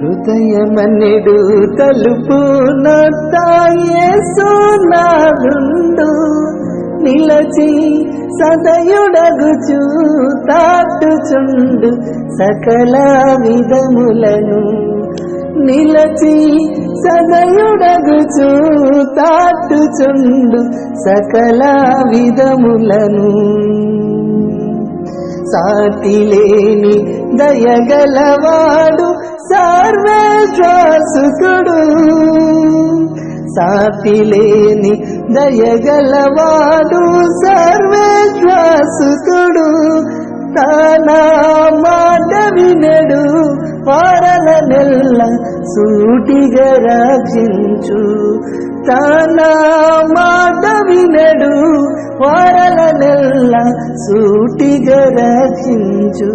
హృదయమన్నెడు తలుపు యేసు నాదుండు నిలచి సదయుడగుచు తాటుచుండు సకల విధములను నిలచి సదయుడగుచు తాటుచుండు సకల విధములను సాటిలేని దయగలవాడు సర్వేశ్వరుడు సాటిలేని దయగలవాడు సర్వేశ్వరుడు తన మాట వినడు వారలనెల్ల సూటిగా రక్షించు తన మాట వినడు వారలనెల్ల సూటిగా రక్షించు